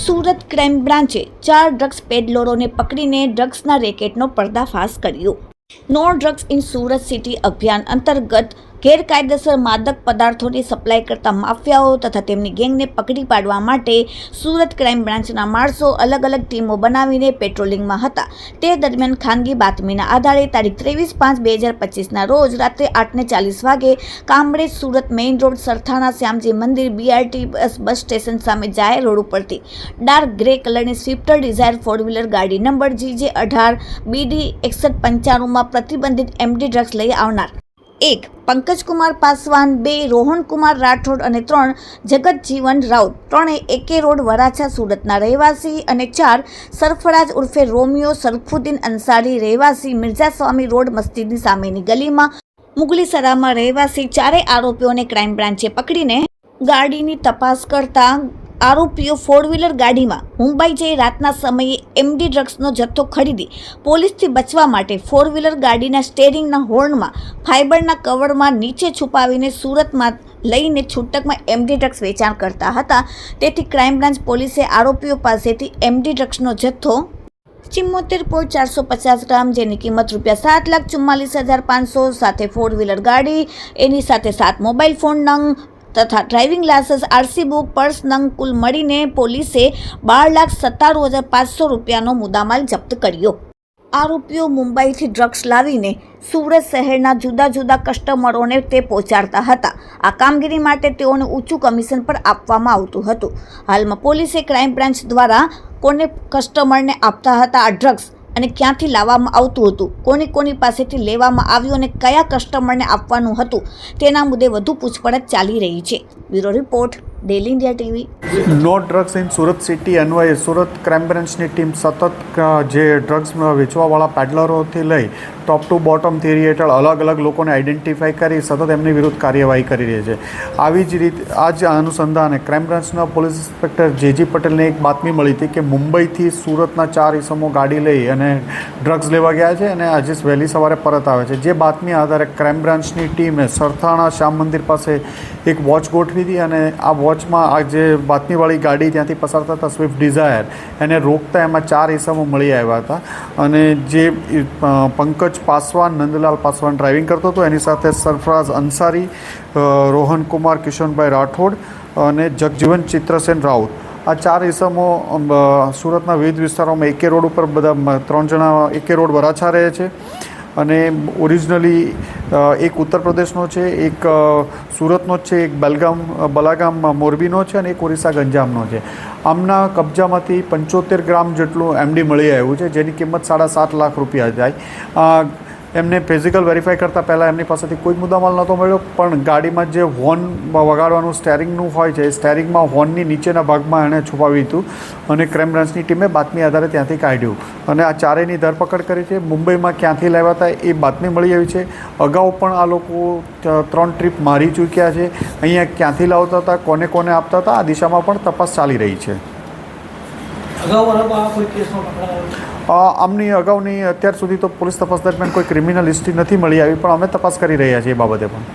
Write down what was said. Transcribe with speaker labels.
Speaker 1: Surat crime બ્રાન્ચે 4 drugs પેડલરોને પકડીને ડ્રગ્સના રેકેટનો પર્દાફાશ કર્યો। No drugs in Surat city અભિયાન અંતર્ગત ગેરકાયદેસર માદક પદાર્થોની સપ્લાય કરતા માફિયાઓ તથા તેમની ગેંગને પકડી પાડવા માટે સુરત ક્રાઇમ બ્રાન્ચના માણસો અલગ અલગ ટીમો બનાવીને પેટ્રોલિંગમાં હતા। તે દરમિયાન ખાનગી બાતમીના આધારે તારીખ 23/5/2025ના રોજ રાત્રે 8:40 વાગે કામરેજ સુરત મેઇન રોડ સરથાણા શ્યામજી મંદિર BRT બસ સ્ટેશન સામે જાહેર રોડ ઉપરથી ડાર્ક ગ્રે કલરની સ્વિફ્ટ ડિઝાયર 4-વ્હીલર ગાડી નંબર GJ18 BD 6195માં પ્રતિબંધિત MD ડ્રગ્સ લઈ આવનાર 1 પંકજકુમાર પાસવાન, 2 રોહનકુમાર રાઠોડ અને 3 જગતજીવન રાઉત, 3 AK રોડ વરાછા સુરતના રહેવાસી અને 4 સરફરાજ ઉર્ફે રોમિયો સરફુદ્દીન અંસારી રહેવાસી મિર્ઝાસ્વામી રોડ મસ્જિદની સામેની ગલીમાં મુગલીસરામાં રહેવાસી 4 આરોપીઓને ક્રાઇમ બ્રાન્ચે પકડીને ગાડીની તપાસ કરતા આરોપીઓ 4-વ્હીલર ગાડીમાં મુંબઈ જઈ રાતના સમયે MD ડ્રગ્સનો જથ્થો ખરીદી પોલીસથી બચવા માટે 4-વ્હીલર ગાડીના સ્ટેરિંગના હોર્નમાં ફાઇબરના કવરમાં નીચે છુપાવીને સુરતમાં લઈને છૂટકમાં MD ડ્રગ્સ વેચાણ કરતા હતા। તેથી ક્રાઇમ બ્રાન્ચ પોલીસે આરોપીઓ પાસેથી MD ડ્રગ્સનો જથ્થો 74.450 ગ્રામ જેની કિંમત ₹7,44,500 સાથે 4-વ્હીલર ગાડી, એની સાથે 7 મોબાઈલ ફોન નંગ તથા driving licence, RC book, purse નંગ કુલ મળીને પોલીસે ₹12,97,500નો મુદ્દામાલ જપ્ત કર્યો। આરોપીઓ મુંબઈથી ડ્રગ્સ લાવીને સુરત શહેરના જુદા જુદા કસ્ટમરોને તે પહોંચાડતા હતા। આ કામગીરી માટે તેઓને ઊંચું કમિશન પણ આપવામાં આવતું હતું। હાલમાં પોલીસે ક્રાઇમ બ્રાન્ચ દ્વારા કોને કસ્ટમરને આપતા હતા આ ડ્રગ્સ અને ક્યાંથી લાવવામાં આવતું હતું, કોની પાસેથી લેવામાં આવ્યું અને કયા કસ્ટમરને આપવાનું હતું તેના મુદ્દે વધુ પૂછપરછ ચાલી રહી છે। Bureau report, daily India TV।
Speaker 2: No drugs in Surat city અન્વયે સુરત ક્રાઇમ બ્રાન્ચની ટીમ સતત જે ડ્રગ્સ વેચવાવાળા પેડલરોથી લઈ ટોપ ટુ બોટમ થિયરી હેઠળ અલગ અલગ લોકોને આઈડેન્ટિફાઈ કરી સતત એમની વિરુદ્ધ કાર્યવાહી કરી રહી છે। આવી જ રીતે આ જ અનુસંધાને ક્રાઇમ બ્રાન્ચના પોલીસ ઇન્સ્પેક્ટર JG પટેલને એક બાતમી મળી હતી કે મુંબઈથી સુરતના 4 ઇસમો ગાડી લઈ અને ડ્રગ્સ લેવા ગયા છે અને આજે વહેલી સવારે પરત આવે છે। જે બાતમી આધારે ક્રાઇમ બ્રાન્ચની ટીમે સરથાણા શ્યામ મંદિર પાસે એક વોચ ગોઠવી હતી અને આ વોચમાં આ જે બાતમીવાળી ગાડી ત્યાંથી પસાર થતા સ્વિફ્ટ ડિઝાયર એને રોકતા એમાં 4 ઇસમો મળી આવ્યા હતા અને જે પંકજ પાસવાન, નંદલાલ પાસવાન ડ્રાઇવિંગ કરતો હતો, એની સાથે સરફરાજ અંસારી, રોહનકુમાર કિશનભાઈ રાઠોડ અને જગજીવન ચિત્રસેન રાઉત, આ 4 ઇસમો સુરતના વિવિધ વિસ્તારોમાં AK રોડ ઉપર બધા 3 જણા AK રોડ વરાછા રહે છે અને ઓરિજિનલી એક ઉત્તર પ્રદેશનો છે, એક સુરતનો જ છે, એક બલાગામ મોરબીનો છે અને એક ઓરિસ્સા ગંજામનો છે। આમના કબજામાંથી 75 ગ્રામ જેટલું MD મળી આવ્યું છે જેની કિંમત ₹7.5 લાખ થાય। એમને ફિઝિકલ વેરીફાઈ કરતાં પહેલાં એમની પાસેથી કોઈ મુદ્દામાલ નહોતો મળ્યો, પણ ગાડીમાં જે હોર્ન વગાડવાનું સ્ટેરિંગનું હોય છે એ સ્ટેરિંગમાં હોર્નની નીચેના ભાગમાં એણે છુપાવ્યું હતું અને ક્રાઇમ બ્રાન્ચની ટીમે બાતમી આધારે ત્યાંથી કાઢ્યું અને આ 4ની ધરપકડ કરી છે। મુંબઈમાં ક્યાંથી લાવ્યા હતા એ બાતમી મળી આવી છે। અગાઉ પણ આ લોકો 3 ટ્રીપ મારી ચૂક્યા છે। અહીંયા ક્યાંથી લાવતા હતા, કોને આપતા હતા, આ દિશામાં પણ તપાસ ચાલી રહી છે। આમની અગાઉની અત્યાર સુધી તો પોલીસ તપાસ દરમિયાન કોઈ ક્રિમિનલ હિસ્ટ્રી નથી મળી આવી, પણ અમે તપાસ કરી રહ્યા છીએ એ બાબતે પણ।